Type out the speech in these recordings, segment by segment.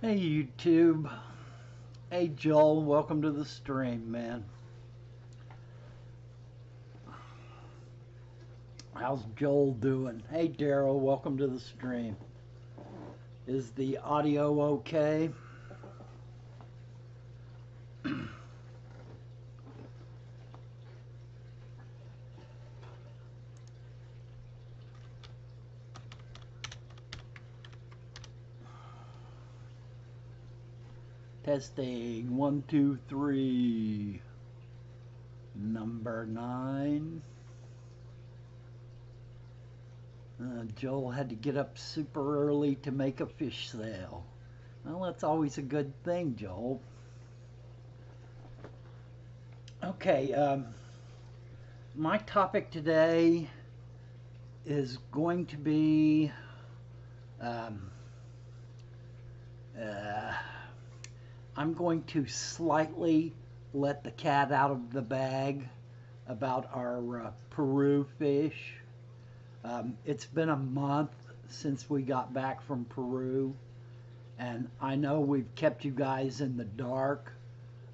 Hey YouTube. Hey Joel, welcome to the stream, man. How's Joel doing? Hey Daryl, welcome to the stream. Is the audio okay? Testing 1, 2, 3. Number 9. Joel had to get up super early to make a fish sale. Well, that's always a good thing, Joel. Okay, my topic today is going to be um, uh, I'm going to slightly let the cat out of the bag about our Peru fish. It's been a month since we got back from Peru, and I know we've kept you guys in the dark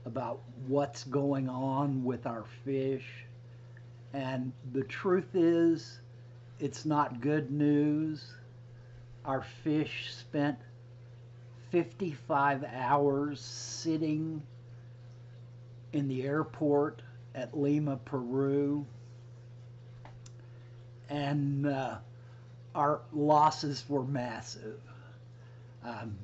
about what's going on with our fish. And the truth is, it's not good news. Our fish spent 55 hours sitting in the airport at Lima, Peru, and our losses were massive. Um,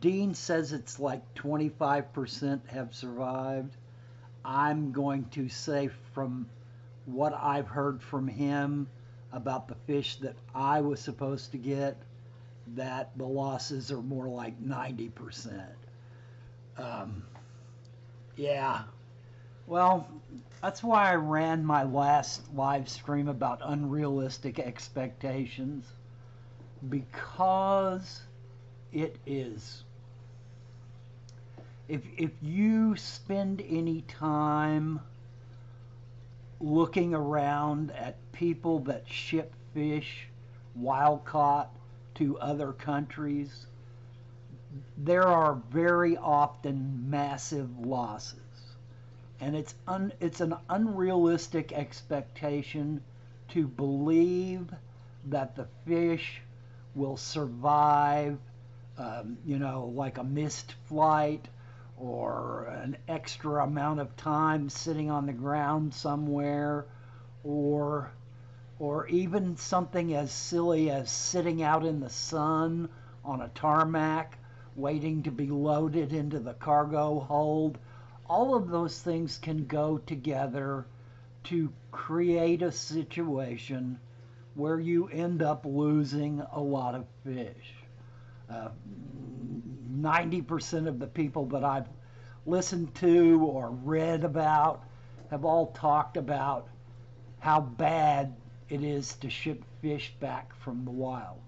Dean says it's like 25% have survived. I'm going to say from what I've heard from him about the fish that I was supposed to get, that the losses are more like 90%. Um, yeah, well, that's why I ran my last live stream about unrealistic expectations, because it is. If you spend any time looking around at people that ship fish wild caught to other countries, there are very often massive losses. And it's an unrealistic expectation to believe that the fish will survive, like a missed flight or an extra amount of time sitting on the ground somewhere, or even something as silly as sitting out in the sun on a tarmac waiting to be loaded into the cargo hold. All of those things can go together to create a situation where you end up losing a lot of fish. 90% of the people that I've listened to or read about have all talked about how bad it is to ship fish back from the wild.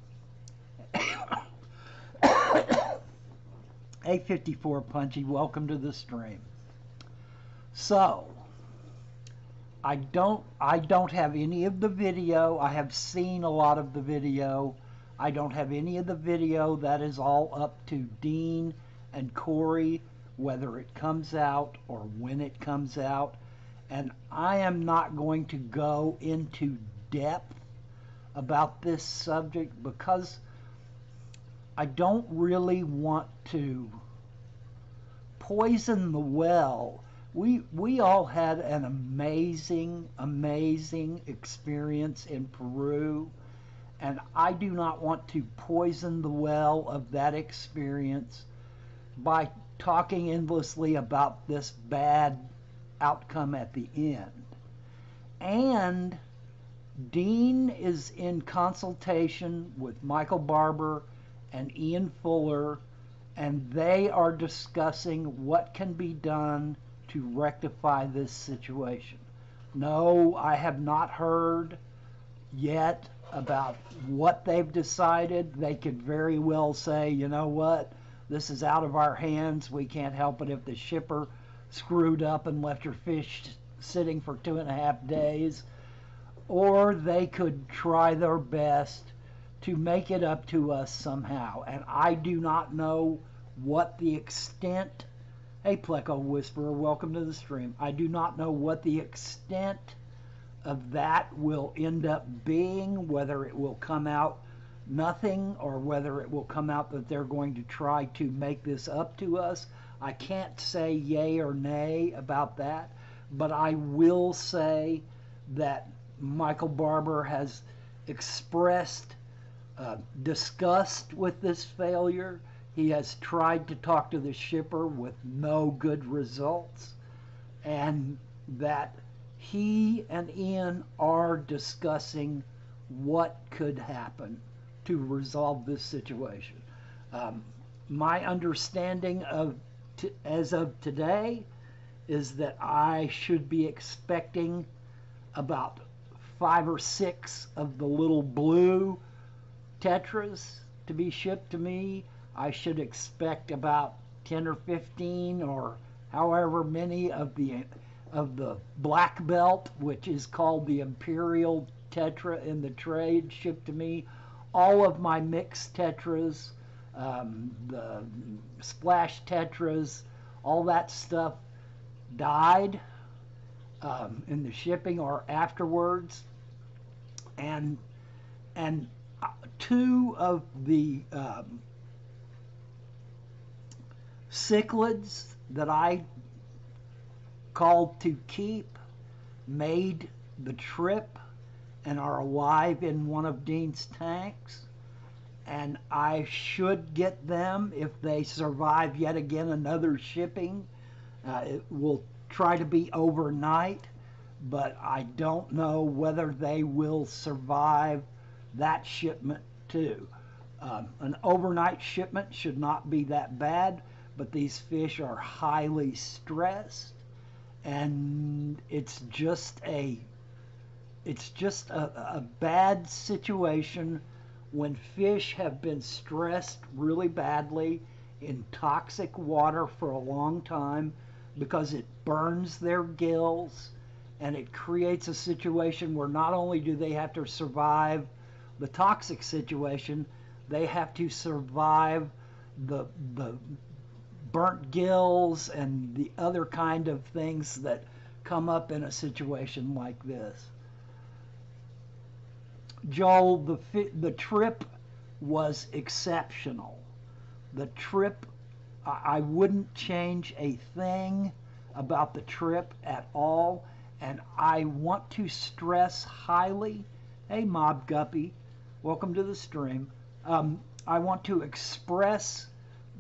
A54 Punchy, welcome to the stream. So, I don't have any of the video. I have seen a lot of the video. I don't have any of the video. That is all up to Dean and Corey, whether it comes out or when it comes out. And I am not going to go into depth about this subject because I don't really want to poison the well. We all had an amazing experience in Peru, and I do not want to poison the well of that experience by talking endlessly about this bad outcome at the end. And Dean is in consultation with Michael Barber and Ian Fuller, and they are discussing what can be done to rectify this situation. No, I have not heard yet about what they've decided. They could very well say, you know what, this is out of our hands. We can't help it if the shipper screwed up and left your fish sitting for 2.5 days. Or they could try their best to make it up to us somehow. And I do not know what the extent. Hey, Pleco Whisperer, welcome to the stream. I do not know what the extent of that will end up being, whether it will come out nothing or whether it will come out that they're going to try to make this up to us. I can't say yay or nay about that, but I will say that Michael Barber has expressed disgust with this failure. He has tried to talk to the shipper with no good results, and that he and Ian are discussing what could happen to resolve this situation. My understanding as of today is that I should be expecting about 5 or 6 of the little blue tetras to be shipped to me. I should expect about 10 or 15 or however many of the black belt, which is called the Imperial Tetra in the trade, shipped to me. All of my mixed tetras, the splash tetras, all that stuff died in the shipping or afterwards, and 2 of the cichlids that I called to keep made the trip and are alive in one of Dean's tanks, and I should get them if they survive yet again another shipping. It will try to be overnight, but I don't know whether they will survive that shipment too. An overnight shipment should not be that bad, but these fish are highly stressed, and it's just a bad situation when fish have been stressed really badly in toxic water for a long time, because it burns their gills, and it creates a situation where not only do they have to survive the toxic situation, they have to survive the burnt gills and the other kind of things that come up in a situation like this. Joel, the trip was exceptional. The trip, I wouldn't change a thing about the trip at all, and I want to stress highly, hey Mob Guppy, welcome to the stream. I want to express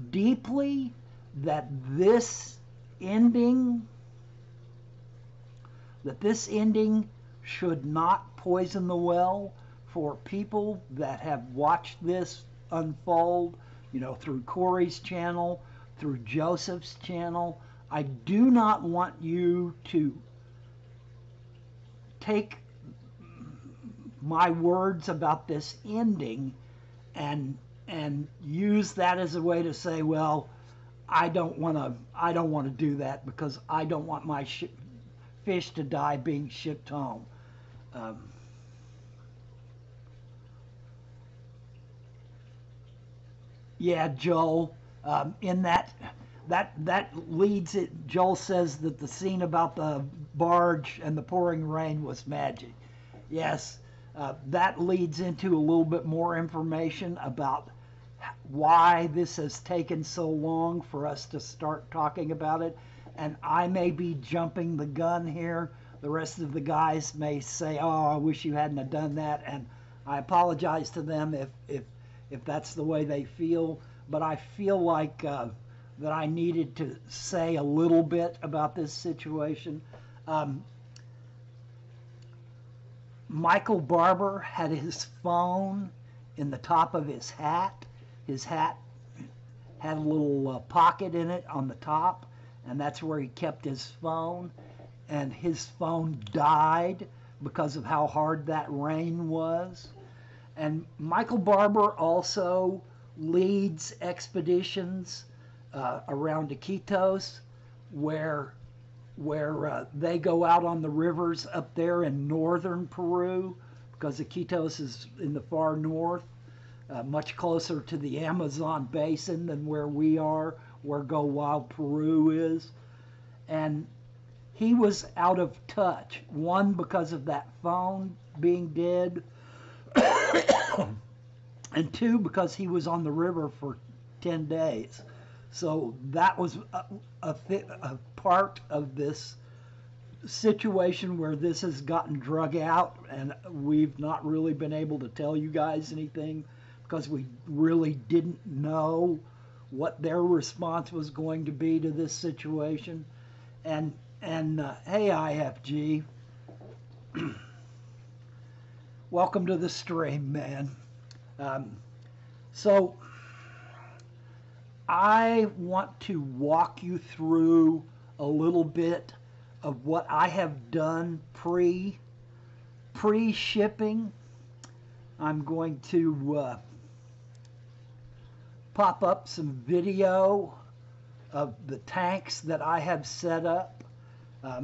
deeply that this ending should not poison the well for people that have watched this unfold, through Corey's channel, through Joseph's channel. I do not want you to take my words about this ending and use that as a way to say, well, I don't want to do that because I don't want my fish to die being shipped home. Yeah, Joel. In that leads it. Joel says that the scene about the barge and the pouring rain was magic. Yes, that leads into a little bit more information about why this has taken so long for us to start talking about it. And I may be jumping the gun here. The rest of the guys may say, "Oh, I wish you hadn't have done that," and I apologize to them if that's the way they feel. But I feel like that I needed to say a little bit about this situation. Michael Barber had his phone in the top of his hat. His hat had a little pocket in it on the top, and that's where he kept his phone. And his phone died because of how hard that rain was. And Michael Barber also leads expeditions around Iquitos, where they go out on the rivers up there in northern Peru, because Iquitos is in the far north. much closer to the Amazon basin than where we are, where Go Wild Peru is. And he was out of touch. One, because of that phone being dead, and two, because he was on the river for 10 days. So that was a part of this situation where this has gotten drug out, and we've not really been able to tell you guys anything because we really didn't know what their response was going to be to this situation. And hey, IFG, welcome to the stream, man. So I want to walk you through a little bit of what I have done pre-shipping. I'm going to pop up some video of the tanks that I have set up.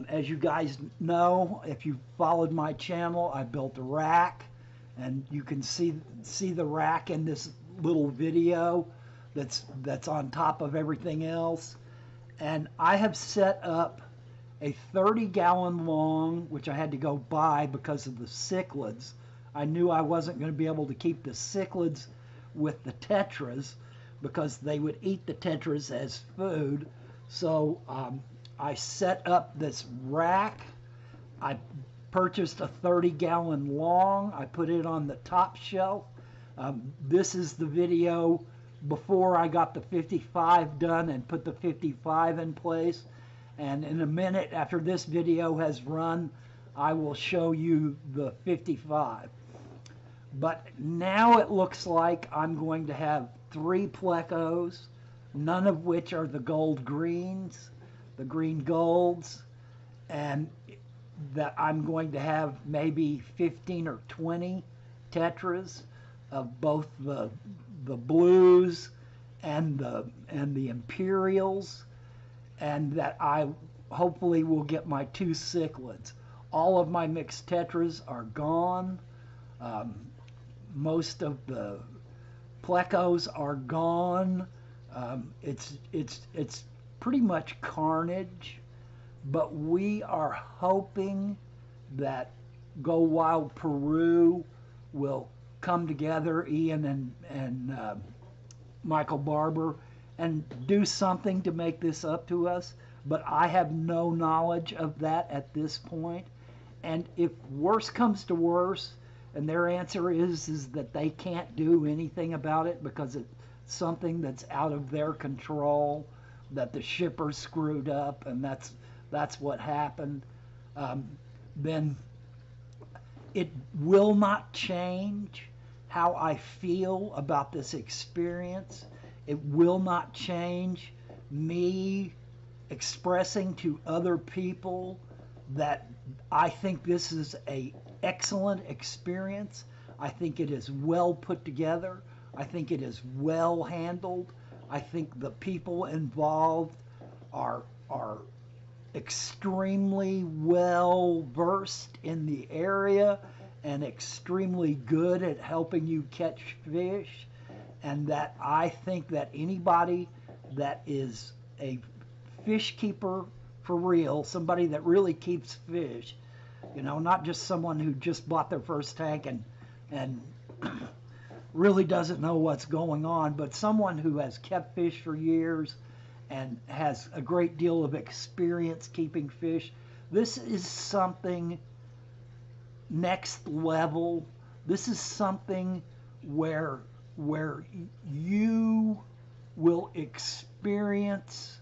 As you guys know, if you followed my channel, I built a rack, and you can see the rack in this little video that's on top of everything else. And I have set up a 30-gallon long, which I had to go buy because of the cichlids. I knew I wasn't going to be able to keep the cichlids with the tetras because they would eat the tetras as food. So I set up this rack. I purchased a 30-gallon long. I put it on the top shelf. This is the video before I got the 55 done and put the 55 in place. And in a minute after this video has run, I will show you the 55. But now it looks like I'm going to have 3 plecos, none of which are the gold greens, the green golds, and that I'm going to have maybe 15 or 20 tetras of both the blues and the imperials, and that I hopefully will get my 2 cichlids. All of my mixed tetras are gone. Most of the plecos are gone. It's pretty much carnage, but we are hoping that Go Wild Peru will come together, Ian and Michael Barber, and do something to make this up to us. But I have no knowledge of that at this point. And if worse comes to worse, and their answer is that they can't do anything about it because it's something that's out of their control, that the shipper screwed up, and that's what happened, then it will not change how I feel about this experience. It will not change me expressing to other people that I think this is an excellent experience. I think it is well put together. I think it is well handled. I think the people involved are extremely well versed in the area and extremely good at helping you catch fish, and that I think that anybody that is a fish keeper for real, somebody that really keeps fish, you know, not just someone who just bought their first tank and really doesn't know what's going on, but someone who has kept fish for years and has a great deal of experience keeping fish. This is something next level. This is something where you will experience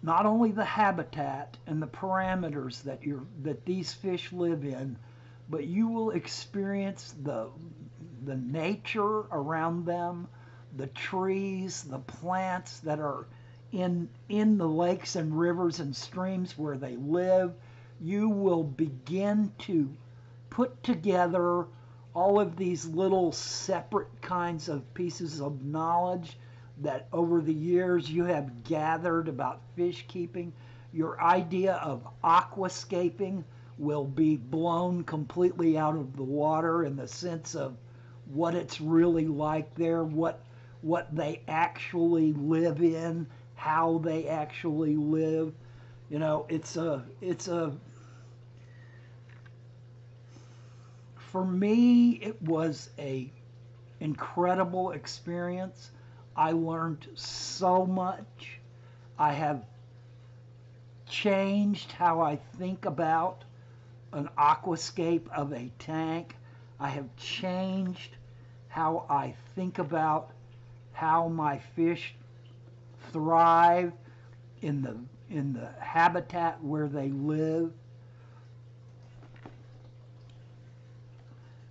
not only the habitat and the parameters that these fish live in, but you will experience the nature around them, the trees, the plants that are in the lakes and rivers and streams where they live. You will begin to put together all of these little separate kinds of pieces of knowledge that over the years you have gathered about fish keeping. Your idea of aquascaping will be blown completely out of the water in the sense of what it's really like there, what they actually live in, how they actually live. You know, it's a for me it was a incredible experience. I learned so much. I have changed how I think about an aquascape of a tank. I have changed how I think about how my fish thrive in the habitat where they live.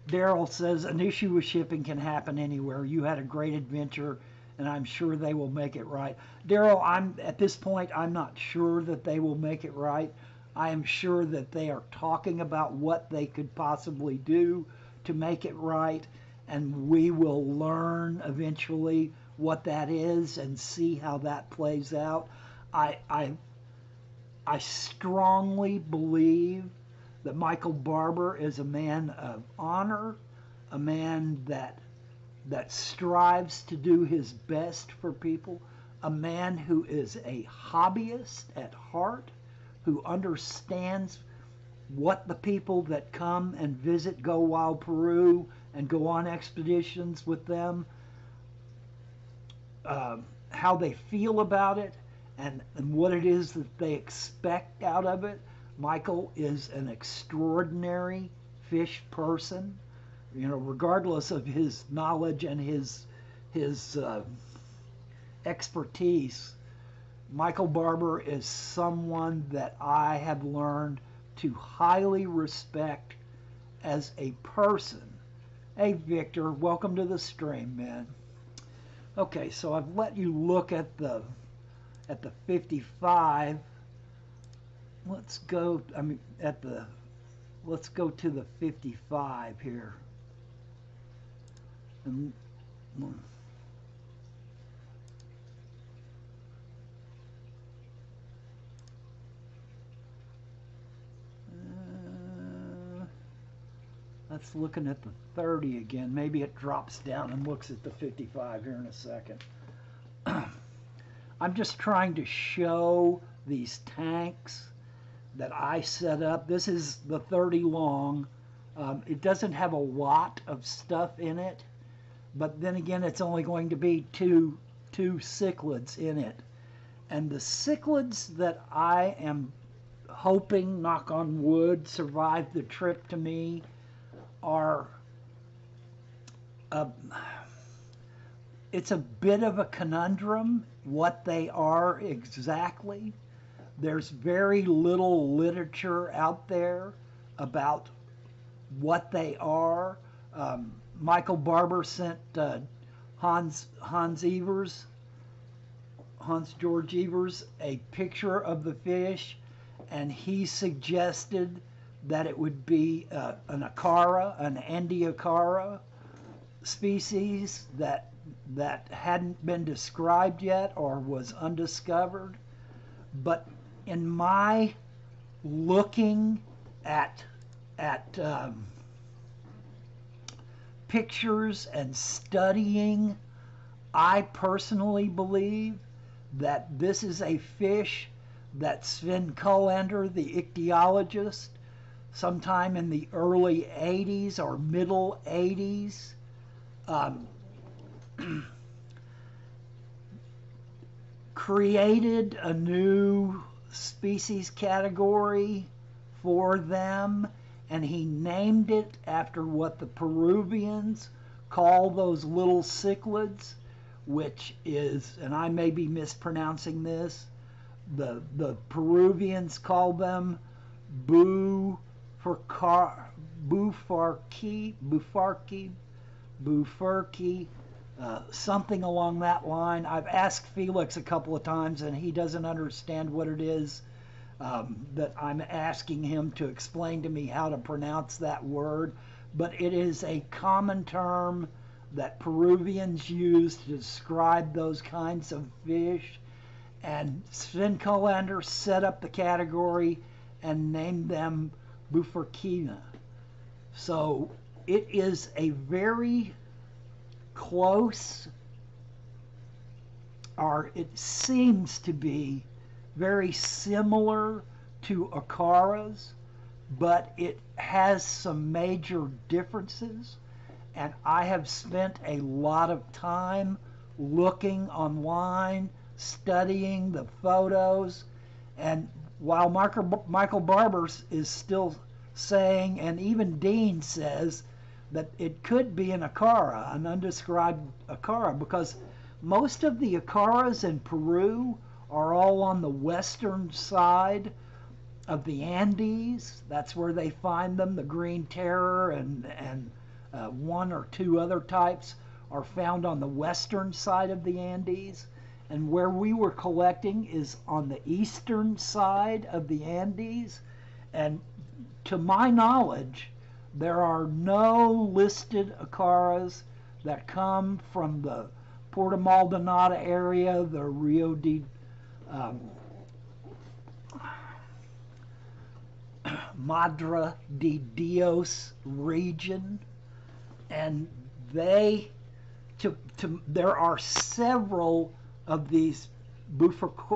Daryl says an issue with shipping can happen anywhere. You had a great adventure, and I'm sure they will make it right. Daryl, I'm at this point I'm not sure that they will make it right. I am sure that they are talking about what they could possibly do to make it right, and we will learn eventually what that is and see how that plays out. I I, I strongly believe that Michael Barber is a man of honor, a man that strives to do his best for people, a man who is a hobbyist at heart, who understands what the people that come and visit Go Wild Peru and go on expeditions with them, how they feel about it, and what it is that they expect out of it. Michael is an extraordinary fish person, you know, regardless of his knowledge and his expertise. Michael Barber is someone that I have learned to highly respect as a person. Hey, Victor, welcome to the stream, man. Okay, so I've let you look at the 55. Let's go. I mean, let's go to the 55 here. And, that's looking at the 30 again. Maybe it drops down and looks at the 55 here in a second. I'm just trying to show these tanks that I set up. This is the 30 long. It doesn't have a lot of stuff in it, but then again, it's only going to be two cichlids in it. And the cichlids that I am hoping, knock on wood, survive the trip to me are, it's a bit of a conundrum what they are exactly. There's very little literature out there about what they are. Michael Barber sent Hans George Evers a picture of the fish, and he suggested that it would be an acara, an Andiacara species that hadn't been described yet or was undiscovered. But in my looking at pictures and studying, I personally believe that this is a fish that Sven Kullander, the ichthyologist, sometime in the early 80s or middle 80s, created a new species category for them, and he named it after what the Peruvians call those little cichlids, which is, and I may be mispronouncing this, the Peruvians call them Bufurki, something along that line. I've asked Felix a couple of times, and he doesn't understand what it is that I'm asking him to explain to me how to pronounce that word. But it is a common term that Peruvians use to describe those kinds of fish. And Sven Kullander set up the category and named them Bufurkina. So it is a very close, or it seems to be very similar to Acaras, but it has some major differences. And I have spent a lot of time looking online, studying the photos, and while Michael Barber is still saying, and even Dean says, that it could be an Acara, an undescribed Acara, because most of the Acaras in Peru are all on the western side of the Andes. That's where they find them. The Green Terror and one or two other types are found on the western side of the Andes. And where we were collecting is on the eastern side of the Andes. And to my knowledge, there are no listed Acaras that come from the Puerto Maldonado area, the Rio de Madre de Dios region, and there are several of these bufurki.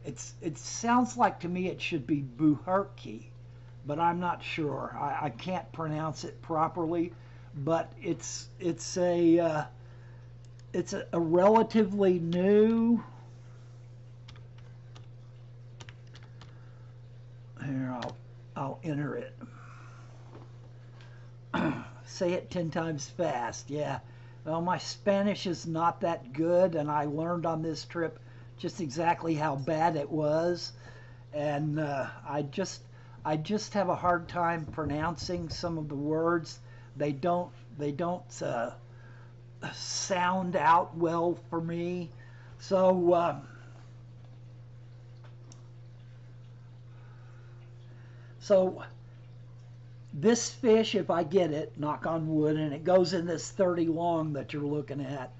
It sounds like to me it should be buhurki, but I'm not sure. I can't pronounce it properly, but it's a relatively new. Here, I'll enter it. Say it 10 times fast. Yeah. Well, my Spanish is not that good, and I learned on this trip just exactly how bad it was, and I just have a hard time pronouncing some of the words. They don't sound out well for me. So this fish, if I get it, knock on wood, and it goes in this 30 long that you're looking at,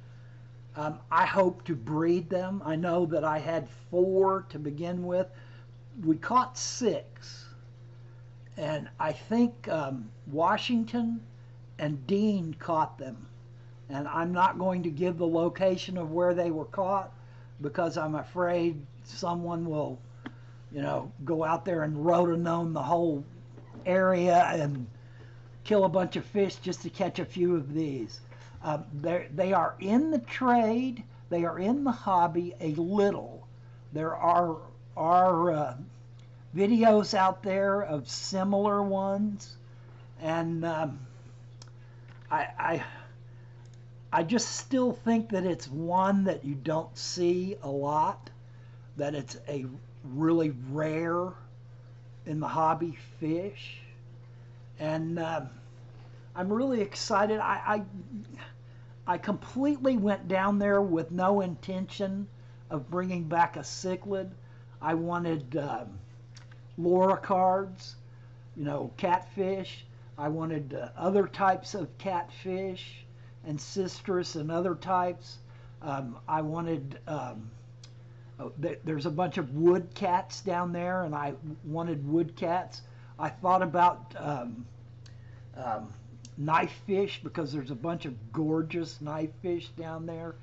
I hope to breed them. I know that I had 4 to begin with. We caught 6, and I think Washington and Dean caught them. And I'm not going to give the location of where they were caught, because I'm afraid someone will, go out there and rotenone the whole area and kill a bunch of fish just to catch a few of these. They are in the trade. They are in the hobby a little. There are videos out there of similar ones, and I just still think that it's one that you don't see a lot, that it's a really rare in the hobby fish, and I'm really excited. I completely went down there with no intention of bringing back a cichlid. I wanted loricards, catfish. I wanted other types of catfish and citrus and other types. I wanted, there's a bunch of wood cats down there, and I wanted wood cats. I thought about knife fish, because there's a bunch of gorgeous knife fish down there,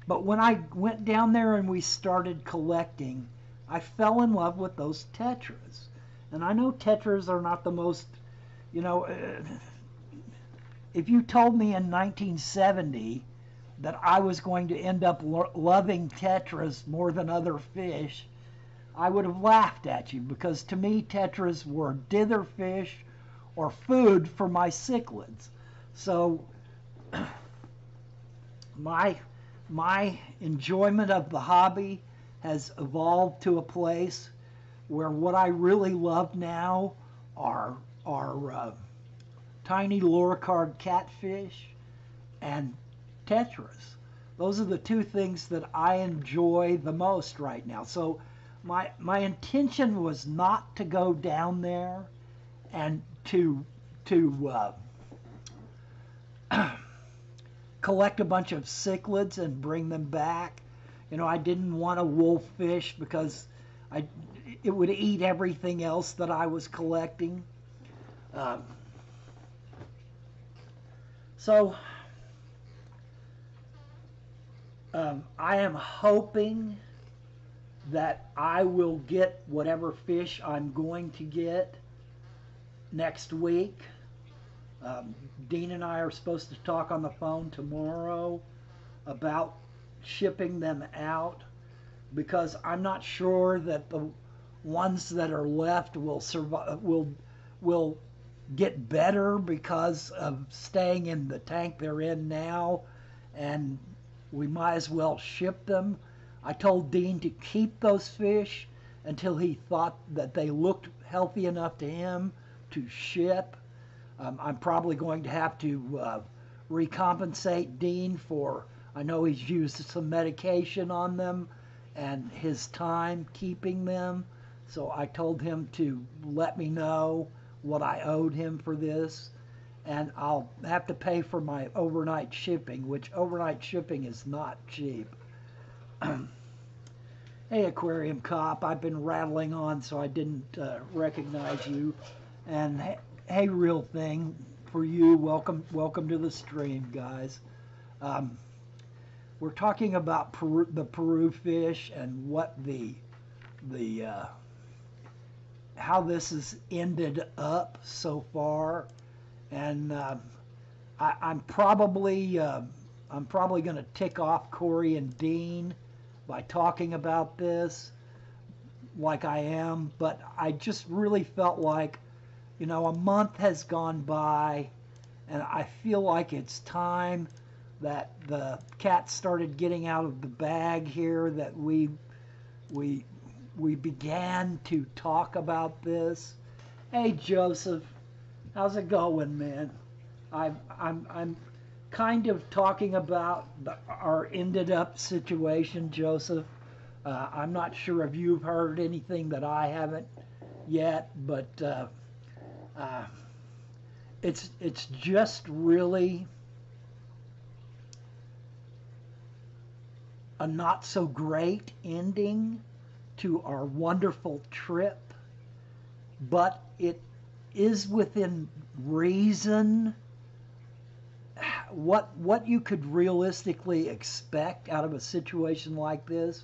but when I went down there and we started collecting, I fell in love with those tetras. And I know tetras are not the most, if you told me in 1970 that I was going to end up loving tetras more than other fish, I would have laughed at you, because to me tetras were dither fish or food for my cichlids. So my enjoyment of the hobby has evolved to a place where what I really love now are tiny loricard catfish and tetras. Those are the two things that I enjoy the most right now. So my intention was not to go down there and to collect a bunch of cichlids and bring them back. I didn't want a wolf fish, because it would eat everything else that I was collecting. Um, so I am hoping that I will get whatever fish I'm going to get next week. Dean and I are supposed to talk on the phone tomorrow about shipping them out, because I'm not sure that the ones that are left will survive, will get better because of staying in the tank they're in now, and we might as well ship them. I told Dean to keep those fish until he thought that they looked healthy enough to him to ship. I'm probably going to have to recompensate Dean for, I know he's used some medication on them and his time keeping them. So I told him to let me know what I owed him for this. And I'll have to pay for my overnight shipping, which overnight shipping is not cheap. Hey, Aquarium Cop, I've been rattling on so I didn't recognize you. And hey, Real Thing, for you, welcome to the stream, guys. We're talking about the Peru fish and what the how this has ended up so far, and I'm probably going to tick off Corey and Dean by talking about this like I am, but I just really felt like, you know, a month has gone by, and I feel like it's time that the cat started getting out of the bag here, that we began to talk about this. Hey, Joseph, how's it going, man? I'm kind of talking about our ended up situation, Joseph. I'm not sure if you've heard anything that I haven't yet, but it's just really a not so great ending to our wonderful trip, but it is within reason. What you could realistically expect out of a situation like this,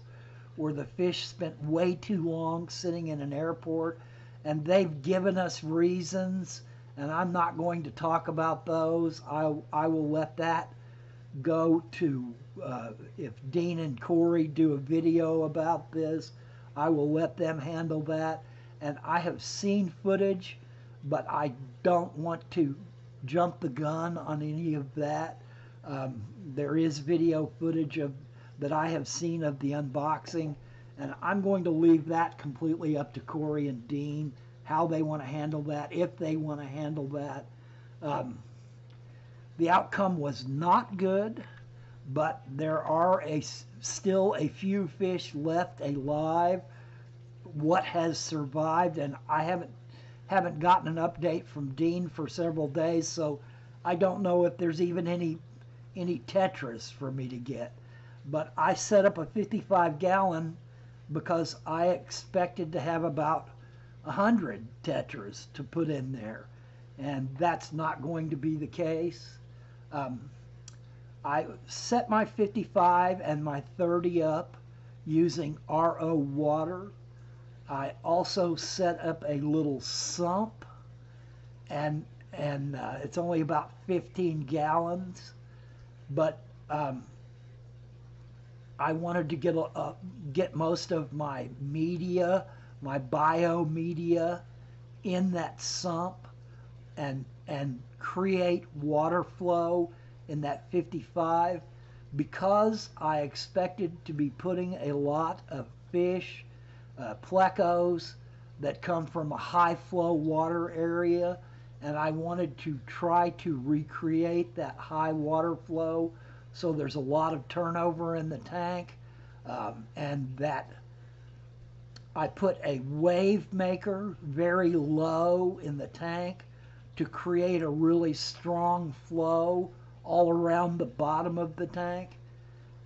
where the fish spent way too long sitting in an airport, and they've given us reasons, and I'm not going to talk about those. I will let that go to, if Dean and Corey do a video about this, I will let them handle that. And I have seen footage, but I don't want to jump the gun on any of that. There is video footage that I have seen of the unboxing, and I'm going to leave that completely up to Corey and Dean, how they want to handle that, if they want to handle that. The outcome was not good, but there are still a few fish left alive. What has survived, and I haven't gotten an update from Dean for several days, so I don't know if there's even any tetras for me to get. But I set up a 55-gallon because I expected to have about 100 tetras to put in there, and that's not going to be the case. I set my 55 and my 30 up using RO water. I also set up a little sump, and it's only about 15 gallons, but I wanted to get most of my media, my bio media, in that sump, and create water flow in that 55, because I expected to be putting a lot of fish, plecos that come from a high flow water area, and I wanted to try to recreate that high water flow so there's a lot of turnover in the tank, and that I put a wave maker very low in the tank to create a really strong flow all around the bottom of the tank,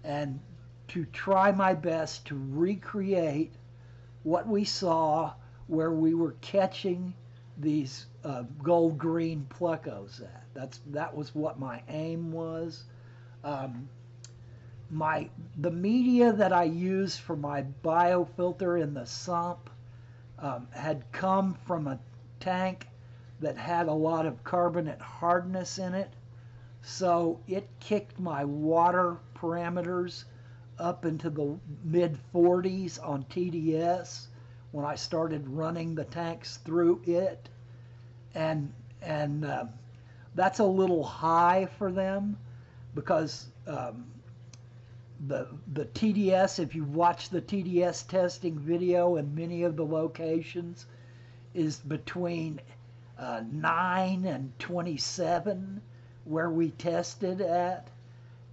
and to try my best to recreate what we saw where we were catching these gold green plecos at. That was what my aim was. Um, the media that I used for my biofilter in the sump had come from a tank that had a lot of carbonate hardness in it. So it kicked my water parameters up into the mid 40s on TDS when I started running the tanks through it. And that's a little high for them because the TDS, if you watch the TDS testing video in many of the locations, is between 9 and 27 where we tested at,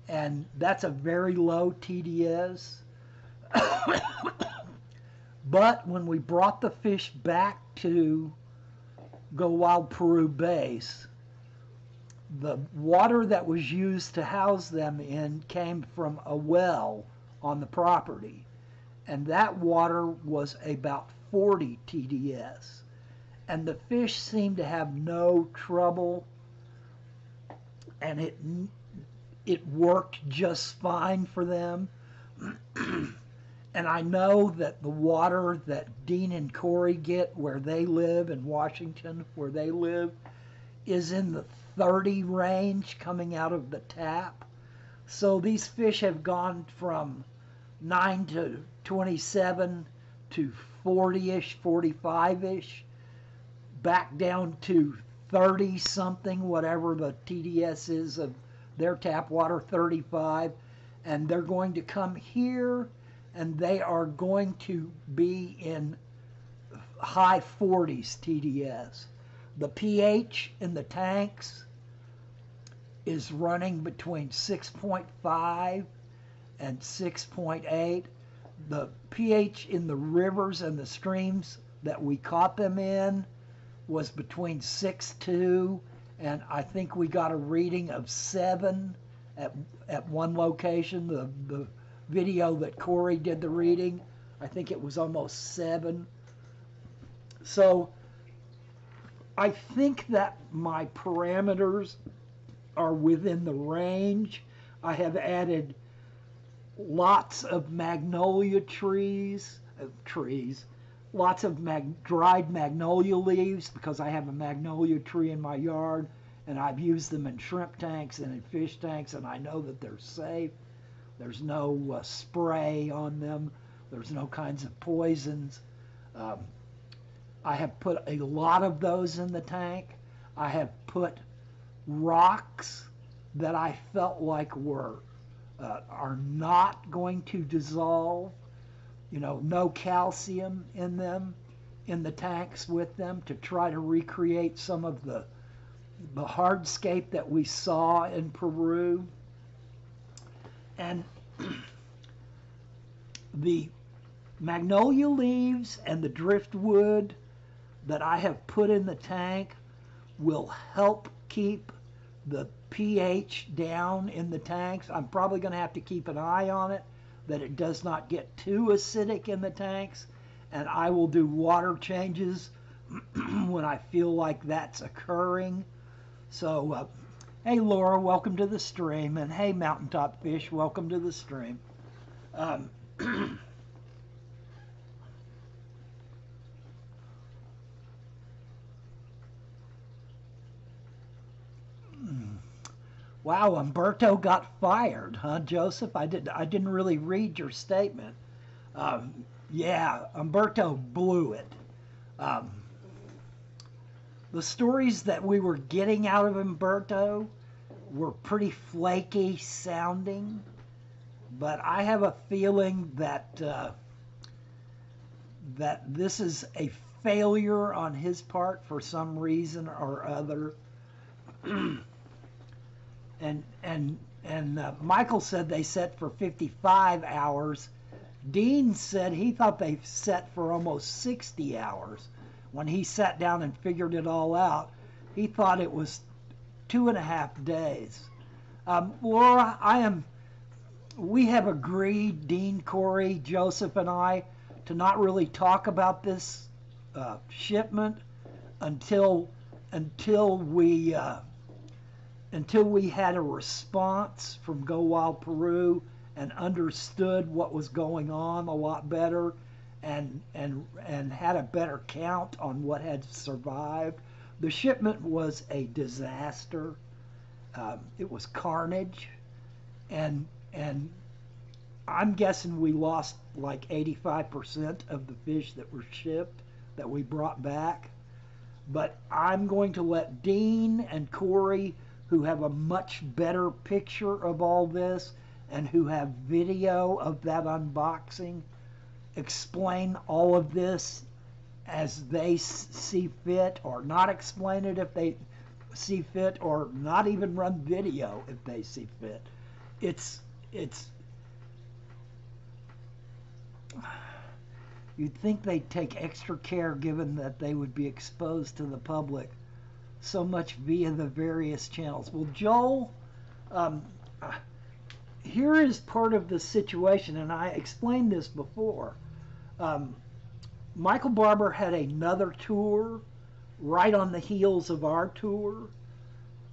and that's a very low TDS. But when we brought the fish back to Go Wild Peru base, the water that was used to house them in came from a well on the property, and that water was about 40 TDS, and the fish seemed to have no trouble, and it worked just fine for them. And I know that the water that Dean and Corey get where they live in Washington, where they live, is in the 30 range coming out of the tap. So these fish have gone from 9 to 27 to 40-ish, 45-ish, back down to 30 something, whatever the TDS is of their tap water, 35, and they're going to come here and they are going to be in high 40s TDS. The pH in the tanks is running between 6.5 and 6.8. The pH in the rivers and the streams that we caught them in was between 6.2 and I think we got a reading of 7 at one location. The video that Corey did the reading, I think it was almost 7. So I think that my parameters are within the range. I have added lots of magnolia trees, lots of dried magnolia leaves because I have a magnolia tree in my yard, and I've used them in shrimp tanks and in fish tanks, and I know that they're safe. There's no spray on them. There's no kinds of poisons. I have put a lot of those in the tank. I have put rocks that I felt like are not going to dissolve. You know, no calcium in them, in the tanks with them, to try to recreate some of the hardscape that we saw in Peru. And the magnolia leaves and the driftwood that I have put in the tank will help keep the pH down in the tanks. I'm probably going to have to keep an eye on it, that it does not get too acidic in the tanks, and I will do water changes when I feel like that's occurring. So, hey Laura, welcome to the stream, and hey Mountaintop Fish, welcome to the stream. Wow, Umberto got fired, huh, Joseph? I didn't really read your statement. Yeah, Umberto blew it. The stories that we were getting out of Umberto were pretty flaky sounding, but I have a feeling that that this is a failure on his part for some reason or other. And Michael said they set for 55 hours. Dean said he thought they set for almost 60 hours. When he sat down and figured it all out, he thought it was 2.5 days. Laura, we have agreed, Dean, Corey, Joseph, and I, to not really talk about this shipment until until we uh, until we had a response from Go Wild Peru and understood what was going on a lot better, and had a better count on what had survived. The shipment was a disaster. It was carnage, and I'm guessing we lost like 85% of the fish that were shipped that we brought back. But I'm going to let Dean and Corey, who have a much better picture of all this and who have video of that unboxing, explain all of this as they see fit, or not explain it if they see fit, or not even run video if they see fit. It's you'd think they'd take extra care given that they would be exposed to the public so much via the various channels. Well, Joel, here is part of the situation, and I explained this before. Michael Barber had another tour right on the heels of our tour,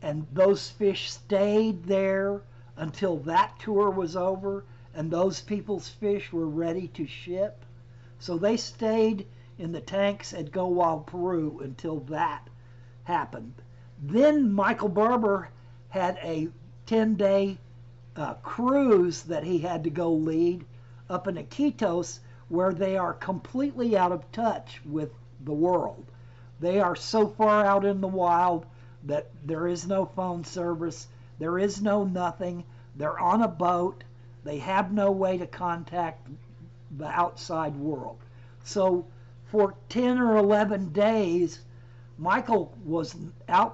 and those fish stayed there until that tour was over and those people's fish were ready to ship. So they stayed in the tanks at Go Wild Peru until that happened. Then Michael Barber had a 10-day cruise that he had to go lead up in Iquitos, where they are completely out of touch with the world. They are so far out in the wild that there is no phone service, there is no nothing. They're on a boat. They have no way to contact the outside world. So for 10 or 11 days, Michael was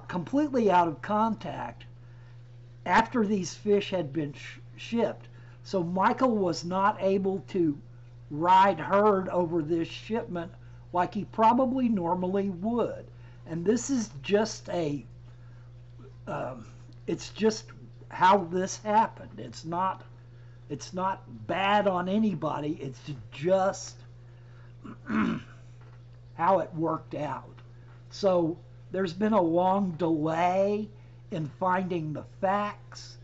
completely out of contact after these fish had been shipped. So Michael was not able to ride herd over this shipment like he probably normally would. And this is just it's just how this happened. It's not bad on anybody. It's just how it worked out. So there's been a long delay in finding the facts,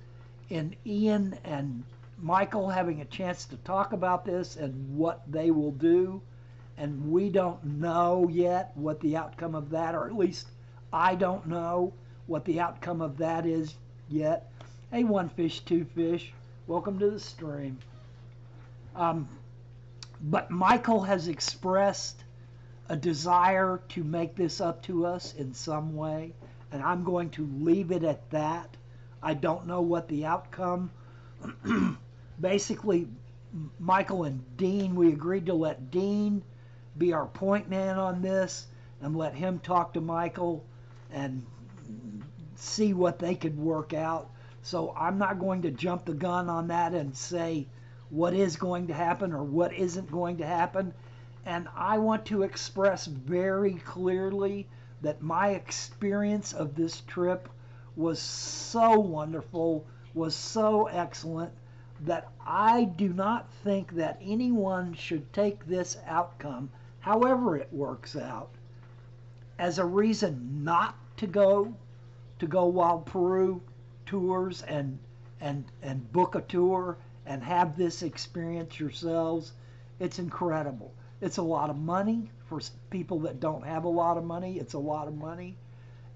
in Ian and Michael having a chance to talk about this and what they will do. And we don't know yet what the outcome of that, or at least I don't know what the outcome of that is yet. Hey, One Fish, Two Fish, welcome to the stream. But Michael has expressed a desire to make this up to us in some way, and I'm going to leave it at that. I don't know what the outcome. Basically, Michael and Dean, we agreed to let Dean be our point man on this and let him talk to Michael and see what they could work out. So I'm not going to jump the gun on that and say what is going to happen or what isn't going to happen. And I want to express very clearly that my experience of this trip was so wonderful, was so excellent, that I do not think that anyone should take this outcome, however it works out, as a reason not to go Wild Peru tours and book a tour and have this experience yourselves. It's incredible. It's a lot of money for people that don't have a lot of money. It's a lot of money,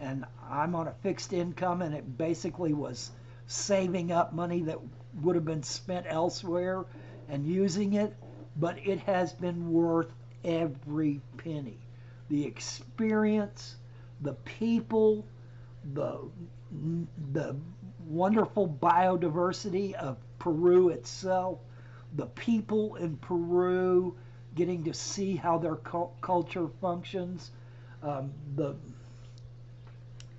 and I'm on a fixed income, and it basically was saving up money that would have been spent elsewhere and using it, but it has been worth every penny. The experience, the people, the wonderful biodiversity of Peru itself, the people in Peru, getting to see how their culture functions, the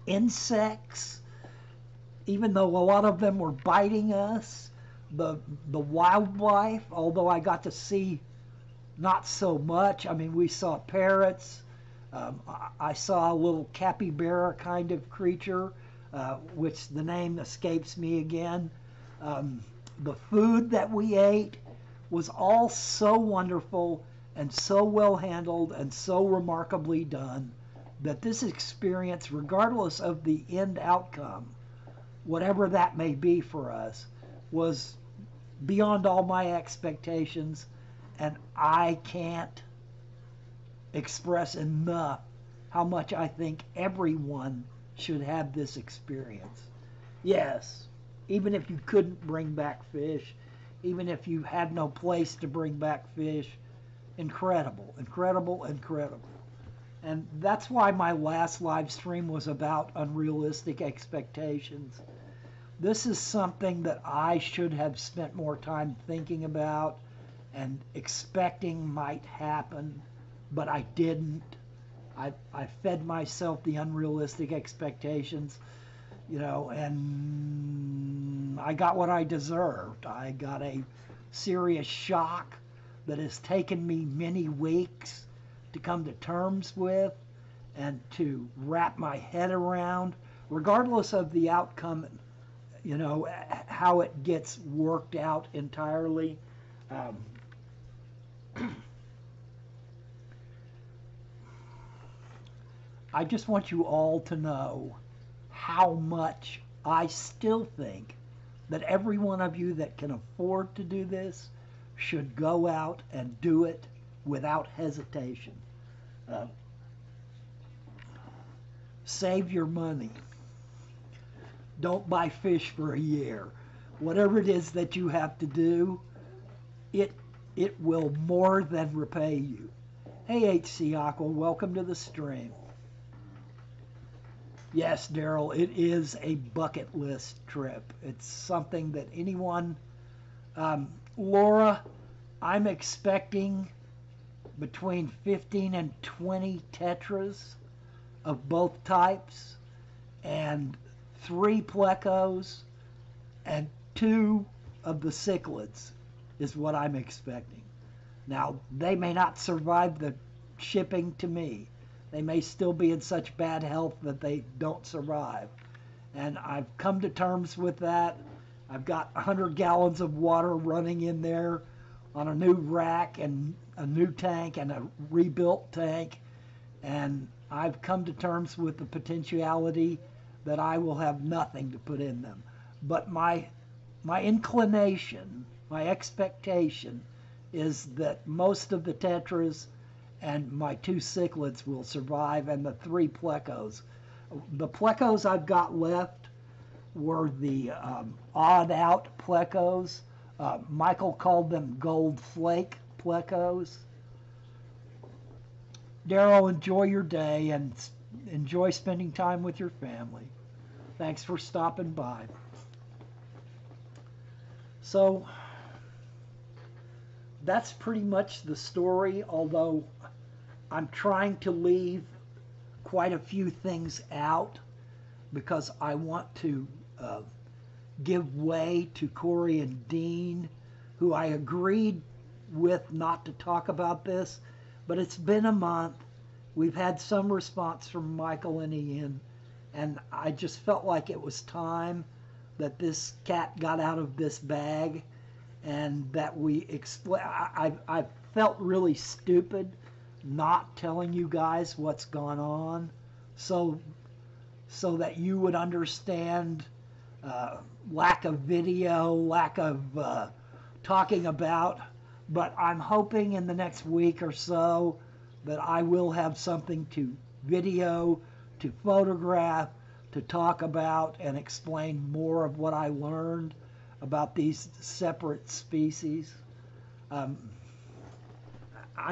insects, even though a lot of them were biting us, the wildlife, although I got to see not so much. I mean, we saw parrots. I saw a little capybara kind of creature, which the name escapes me again. The food that we ate was all so wonderful and so well handled and so remarkably done that this experience, regardless of the end outcome, whatever that may be for us, was beyond all my expectations, and I can't express enough how much I think everyone should have this experience. Yes, even if you couldn't bring back fish, even if you had no place to bring back fish, incredible, incredible, incredible. And that's why my last live stream was about unrealistic expectations. This is something that I should have spent more time thinking about and expecting might happen, but I didn't. I fed myself the unrealistic expectations, and I got what I deserved. I got a serious shock that has taken me many weeks to come to terms with and to wrap my head around, regardless of the outcome, how it gets worked out entirely. I just want you all to know how much I still think that every one of you that can afford to do this should go out and do it without hesitation. Save your money. Don't buy fish for a year. Whatever it is that you have to do, it will more than repay you. Hey, HC Aqua, welcome to the stream. Yes, Daryl, it is a bucket list trip. It's something that anyone... Laura, I'm expecting between 15 and 20 tetras of both types, and 3 plecos, and 2 of the cichlids is what I'm expecting. Now, they may not survive the shipping to me. They may still be in such bad health that they don't survive. And I've come to terms with that. I've got 100 gallons of water running in there on a new rack and a new tank and a rebuilt tank. And I've come to terms with the potentiality that I will have nothing to put in them. But my inclination, my expectation is that most of the tetras and my 2 cichlids will survive, and the 3 plecos. The plecos I've got left were the odd out plecos. Michael called them gold flake plecos. Daryl, enjoy your day and enjoy spending time with your family. Thanks for stopping by. So that's pretty much the story, although I'm trying to leave quite a few things out because I want to give way to Corey and Dean, who I agreed with not to talk about this, but it's been a month. We've had some response from Michael and Ian, and I just felt like it was time that this cat got out of this bag and that we explain. I felt really stupid not telling you guys what's gone on, so that you would understand lack of video, lack of talking about. But I'm hoping in the next week or so that I will have something to video, to photograph, to talk about and explain more of what I learned about these separate species. I'm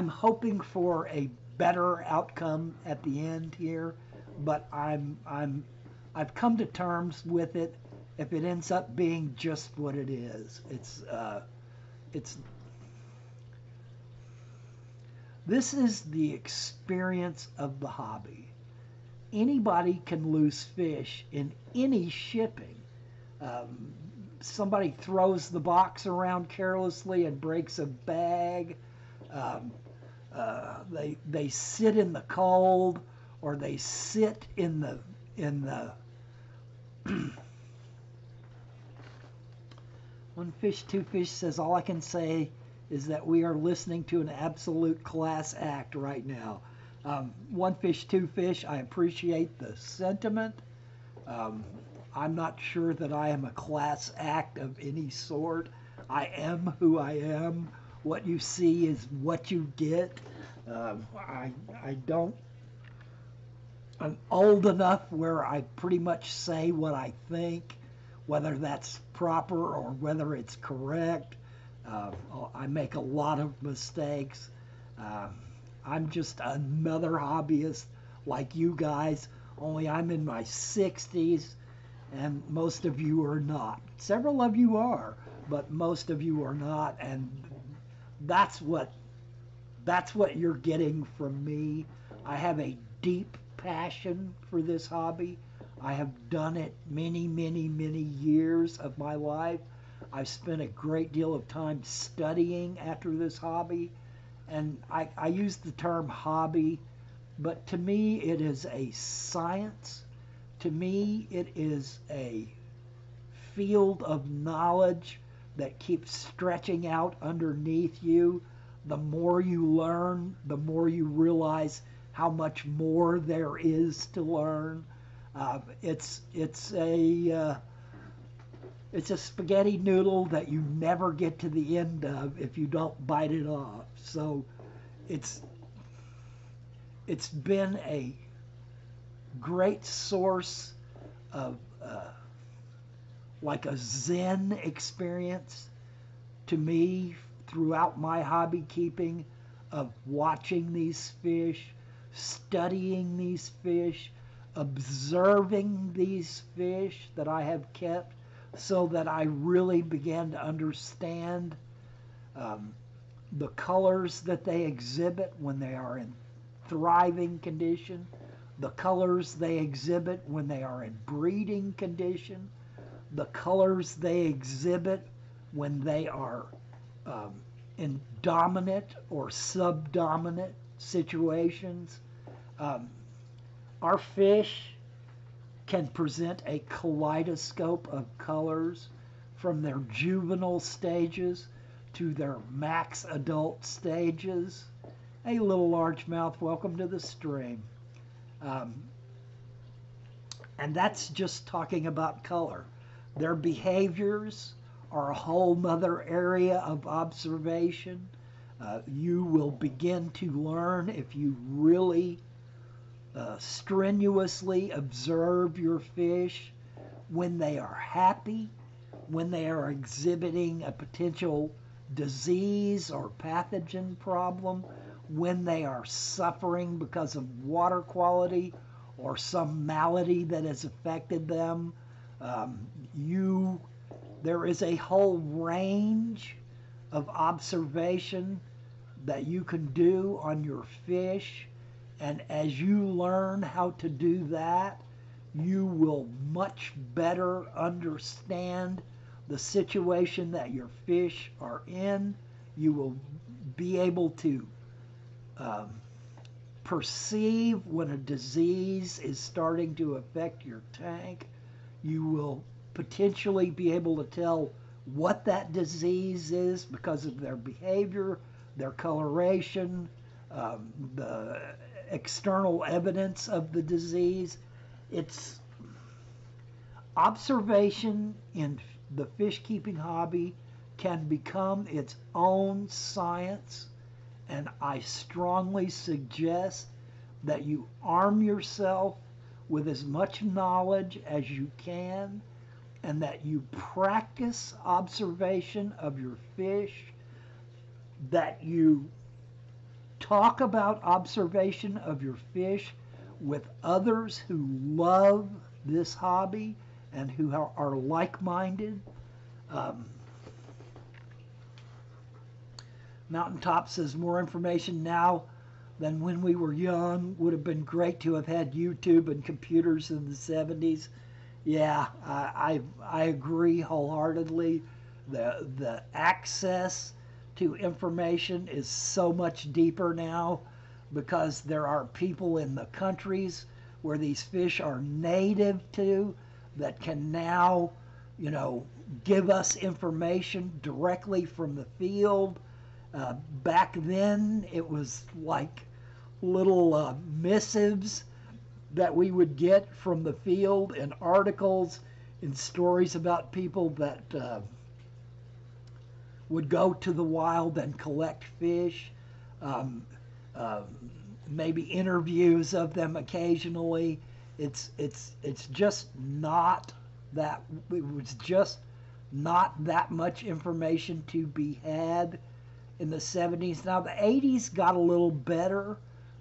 hoping for a better outcome at the end here, but I've come to terms with it. If it ends up being just what it is, this is the experience of the hobby. Anybody can lose fish in any shipping. Somebody throws the box around carelessly and breaks a bag. They sit in the cold, or they sit in the One fish, two fish says, all I can say is that we are listening to an absolute class act right now. One fish, two fish. I appreciate the sentiment. Um, I'm not sure that I am a class act of any sort. I am who I am. What you see is what you get. I don't. I'm old enough where I pretty much say what I think, whether that's proper or whether it's correct. Uh, I make a lot of mistakes. Uh, I'm just another hobbyist like you guys, only I'm in my 60s and most of you are not. Several of you are, but most of you are not, and that's what that's what you're getting from me. I have a deep passion for this hobby. I have done it many, many, many years of my life. I've spent a great deal of time studying after this hobby, and I use the term hobby, but to me it is a science. To me it is a field of knowledge that keeps stretching out underneath you. The more you learn, the more you realize how much more there is to learn. It's a spaghetti noodle that you never get to the end of if you don't bite it off. So it's it's been a great source of like a Zen experience to me throughout my hobby keeping, of watching these fish, studying these fish, observing these fish that I have kept, so that I really began to understand um, the colors that they exhibit when they are in thriving condition, the colors they exhibit when they are in breeding condition, the colors they exhibit when they are um, in dominant or subdominant situations. Um, our fish can present a kaleidoscope of colors from their juvenile stages to their max adult stages. Hey, little largemouth, welcome to the stream. Um, and that's just talking about color. Their behaviors are a whole nother area of observation. You will begin to learn if you really strenuously observe your fish when they are happy, when they are exhibiting a potential disease or pathogen problem, when they are suffering because of water quality or some malady that has affected them. You There is a whole range of observation that you can do on your fish, and as you learn how to do that, you will much better understand the situation that your fish are in. You will be able to um, perceive when a disease is starting to affect your tank. You will potentially be able to tell what that disease is because of their behavior, their coloration, the external evidence of the disease. It's observation in the fish keeping hobby can become its own science, and I strongly suggest that you arm yourself with as much knowledge as you can, and that you practice observation of your fish, that you talk about observation of your fish with others who love this hobby and who are like-minded. Um, Mountaintop says more information now than when we were young. Would have been great to have had YouTube and computers in the 70s. Yeah, I agree wholeheartedly. The access to information is so much deeper now because there are people in the countries where these fish are native to that can now, give us information directly from the field. Back then, it was like little missives that we would get from the field and articles and stories about people that would go to the wild and collect fish. Um, uh, Maybe interviews of them occasionally. It's just not that. It was just not that much information to be had in the 70s. Now the 80s got a little better.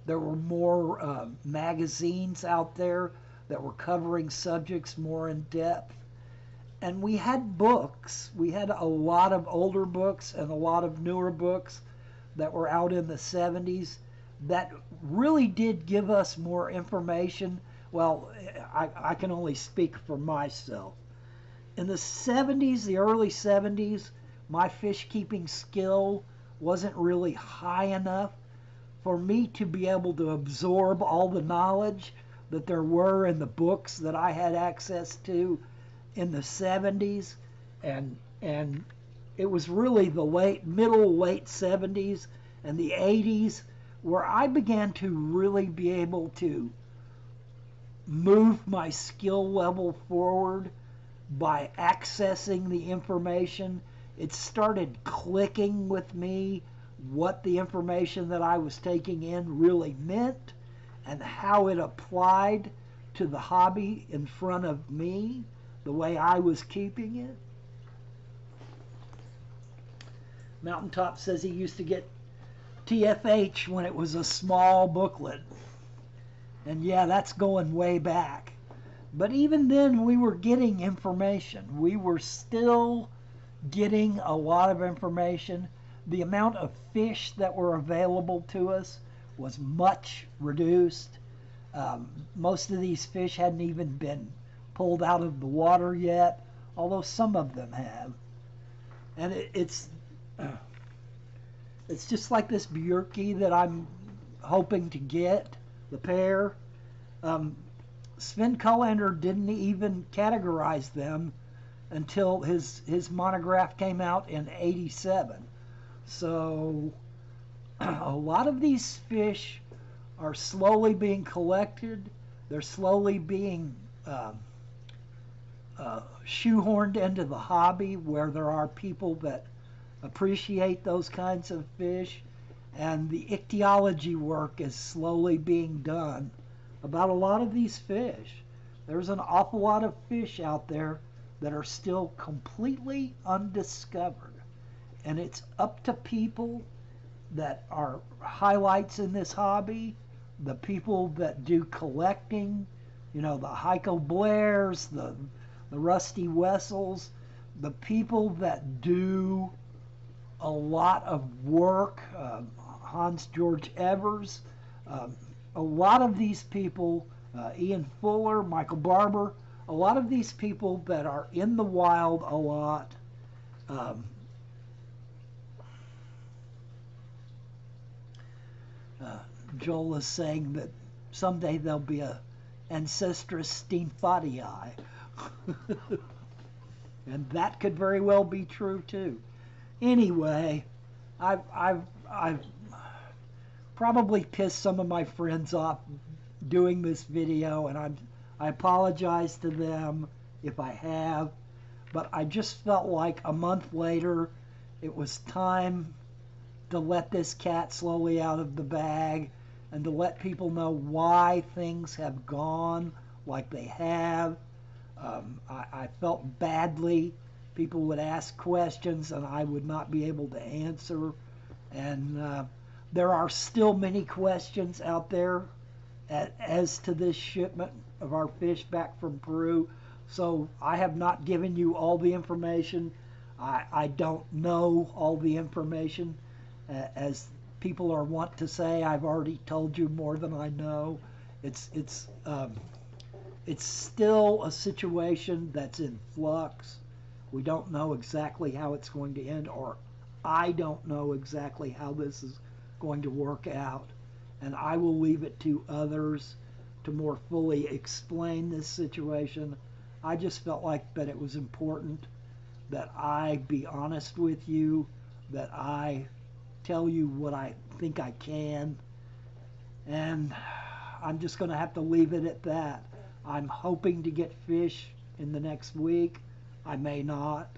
There were more magazines out there that were covering subjects more in depth. And we had books. We had a lot of older books and a lot of newer books that were out in the 70s that really did give us more information. Well, I can only speak for myself. In the 70s, the early 70s, my fish keeping skill wasn't really high enough for me to be able to absorb all the knowledge that there were in the books that I had access to in the 70s. And it was really the late 70s and the 80s where I began to really be able to move my skill level forward by accessing the information. It started clicking with me what the information that I was taking in really meant and how it applied to the hobby in front of me, the way I was keeping it. Mountaintop says he used to get TFH when it was a small booklet. And yeah, that's going way back. But even then, we were getting information. We were still getting a lot of information. The amount of fish that were available to us was much reduced. Most of these fish hadn't even been pulled out of the water yet, although some of them have. And it's just like this Bjorky that I'm hoping to get, the pair. Sven Kullander didn't even categorize them until his monograph came out in '87. So a lot of these fish are slowly being collected. They're slowly being shoehorned into the hobby where there are people that appreciate those kinds of fish, and the ichthyology work is slowly being done about a lot of these fish. There's an awful lot of fish out there that are still completely undiscovered, and it's up to people that are highlights in this hobby, the people that do collecting, you know, the Heiko Blairs, the Rusty Wessels, the people that do a lot of work, Hans George Evers, a lot of these people, Ian Fuller, Michael Barber, a lot of these people that are in the wild a lot. Joel is saying that someday there'll be a Ancestris steenfadii. And that could very well be true too. Anyway, I've probably pissed some of my friends off doing this video, and I apologize to them if I have, but I just felt like a month later it was time to let this cat slowly out of the bag and to let people know why things have gone like they have. I felt badly. People would ask questions and I would not be able to answer. And there are still many questions out there as to this shipment of our fish back from Peru. So I have not given you all the information. I don't know all the information. As people are wont to say, I've already told you more than I know. It's still a situation that's in flux. We don't know exactly how it's going to end, or I don't know exactly how this is going to work out. And I will leave it to others to more fully explain this situation. I just felt like that it was important that I be honest with you, that I tell you what I think I can. And I'm just going to have to leave it at that. I'm hoping to get fish in the next week. I may not.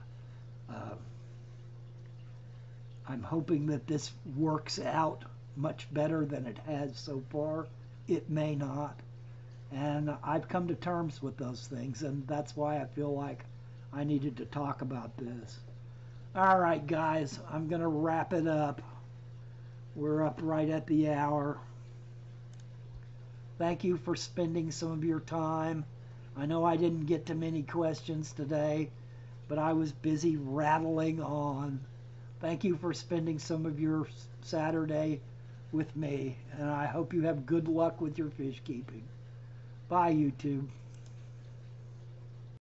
Uh, I'm hoping that this works out much better than it has so far. It may not. And I've come to terms with those things, and that's why I feel like I needed to talk about this. All right, guys, I'm going to wrap it up. We're up right at the hour. Thank you for spending some of your time. I know I didn't get to many questions today, but I was busy rattling on. Thank you for spending some of your Saturday with me, and I hope you have good luck with your fish keeping. Bye, YouTube.